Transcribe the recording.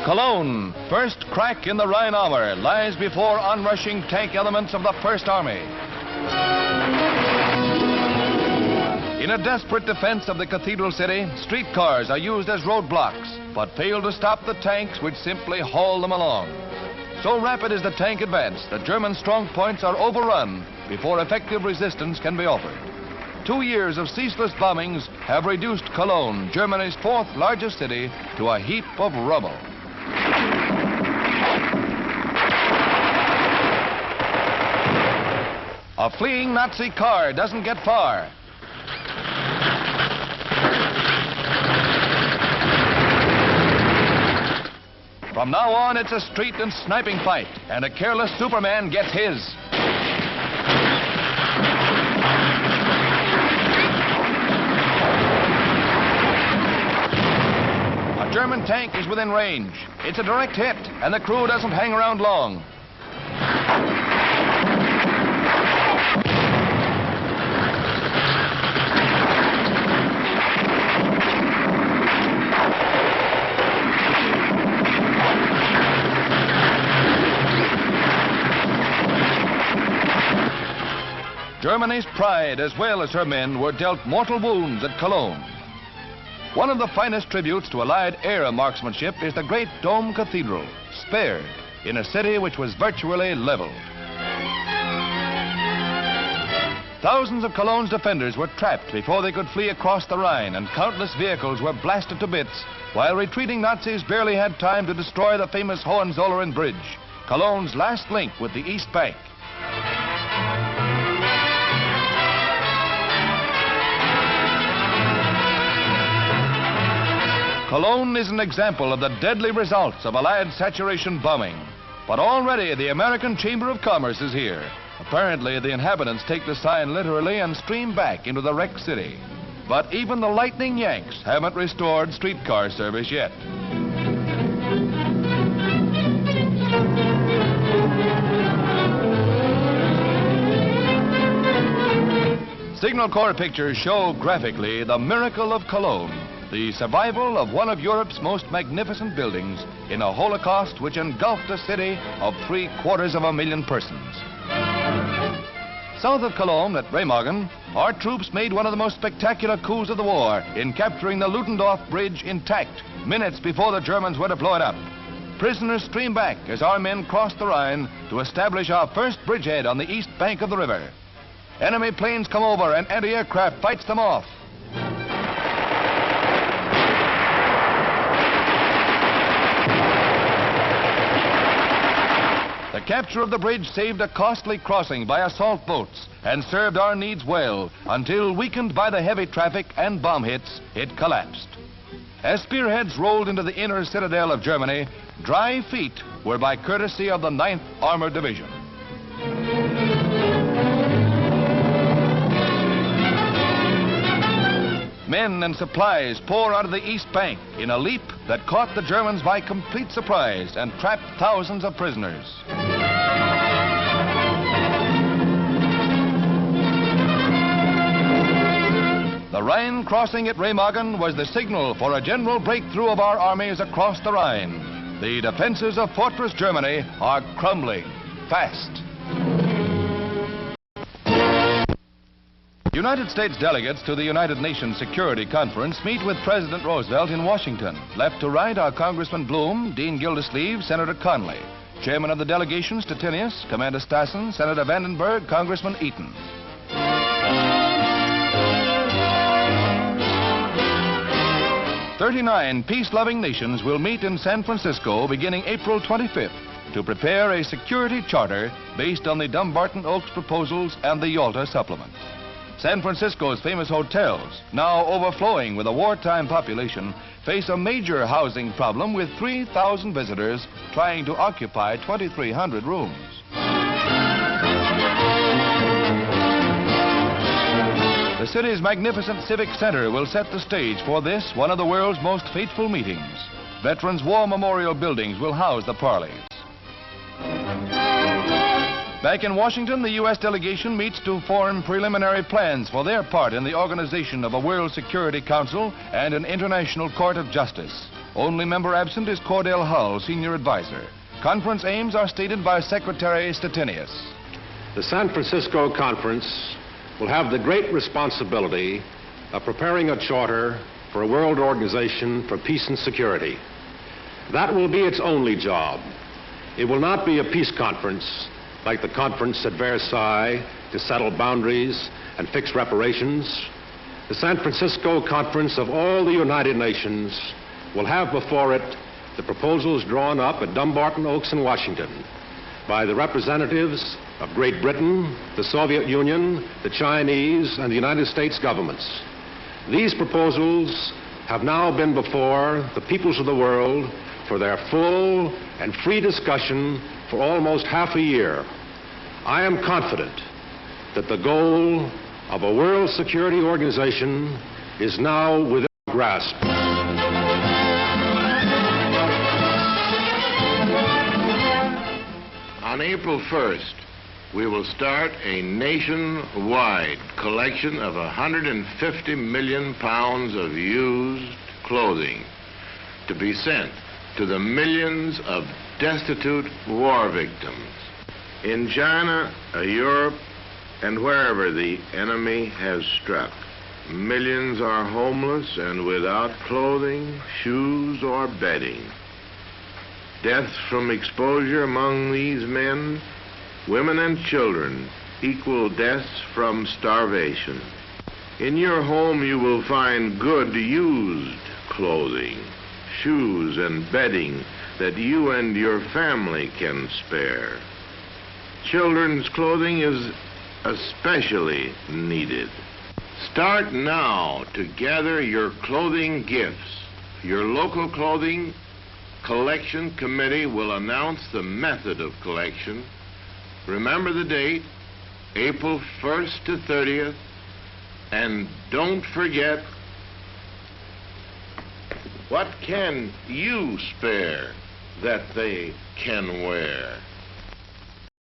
Cologne, first crack in the Rhine armor, lies before onrushing tank elements of the First Army. In a desperate defense of the cathedral city, streetcars are used as roadblocks, but fail to stop the tanks which simply haul them along. So rapid is the tank advance that German strong points are overrun before effective resistance can be offered. 2 years of ceaseless bombings have reduced Cologne, Germany's fourth largest city, to a heap of rubble. A fleeing Nazi car doesn't get far. From now on, it's a street and sniping fight, and a careless Superman gets his. A German tank is within range. It's a direct hit, and the crew doesn't hang around long. Germany's pride, as well as her men, were dealt mortal wounds at Cologne. One of the finest tributes to Allied air marksmanship is the great dome cathedral, spared in a city which was virtually leveled. Thousands of Cologne's defenders were trapped before they could flee across the Rhine, and countless vehicles were blasted to bits, while retreating Nazis barely had time to destroy the famous Hohenzollern Bridge, Cologne's last link with the East Bank. Cologne is an example of the deadly results of Allied saturation bombing. But already the American Chamber of Commerce is here. Apparently the inhabitants take the sign literally and stream back into the wrecked city. But even the lightning Yanks haven't restored streetcar service yet. Signal Corps pictures show graphically the miracle of Cologne. The survival of one of Europe's most magnificent buildings in a Holocaust which engulfed a city of 750,000 persons. South of Cologne at Remagen, our troops made one of the most spectacular coups of the war in capturing the Ludendorff Bridge intact minutes before the Germans were to blow it up. Prisoners streamed back as our men crossed the Rhine to establish our first bridgehead on the east bank of the river. Enemy planes come over and anti-aircraft fights them off. The capture of the bridge saved a costly crossing by assault boats and served our needs well until, weakened by the heavy traffic and bomb hits, it collapsed. As spearheads rolled into the inner citadel of Germany, dry feet were by courtesy of the 9th Armored Division. Men and supplies pour out of the East Bank in a leap that caught the Germans by complete surprise and trapped thousands of prisoners. The Rhine crossing at Remagen was the signal for a general breakthrough of our armies across the Rhine. The defenses of Fortress Germany are crumbling fast. United States delegates to the United Nations Security Conference meet with President Roosevelt in Washington. Left to right are Congressmen Bloom, Dean Gildersleeve, Senator Connally. Chairman of the delegation, Stettinius, Commander Stassen, Senator Vandenburg, Congressman Eaton. "39 peace-loving nations will meet in San Francisco beginning April 25th to prepare a security charter based on the Dumbarton Oaks proposals and the Yalta supplement. San Francisco's famous hotels, now overflowing with a wartime population, face a major housing problem with 3,000 visitors trying to occupy 2,300 rooms. The city's magnificent civic center will set the stage for this, one of the world's most fateful meetings. Veterans' War Memorial buildings will house the parleys. Back in Washington, the U.S. delegation meets to form preliminary plans for their part in the organization of a World Security Council and an International Court of Justice. Only member absent is Cordell Hull, senior advisor. Conference aims are stated by Secretary Stettinius. The San Francisco Conference will have the great responsibility of preparing a charter for a world organization for peace and security. That will be its only job. It will not be a peace conference like the conference at Versailles to settle boundaries and fix reparations. The San Francisco Conference of all the United Nations will have before it the proposals drawn up at Dumbarton Oaks in Washington by the representatives of Great Britain, the Soviet Union, the Chinese, and the United States governments. These proposals have now been before the peoples of the world for their full and free discussion for almost half a year. I am confident that the goal of a world security organization is now within our grasp. On April 1st, we will start a nationwide collection of 150 million pounds of used clothing to be sent to the millions of destitute war victims in China, Europe, and wherever the enemy has struck. Millions are homeless and without clothing, shoes, or bedding. Deaths from exposure among these men, women, and children equal deaths from starvation. In your home you will find good used clothing, shoes, and bedding that you and your family can spare. Children's clothing is especially needed. Start now to gather your clothing gifts. Your local clothing collection committee will announce the method of collection. Remember the date, April 1st to 30th, and don't forget, what can you spare that they can wear?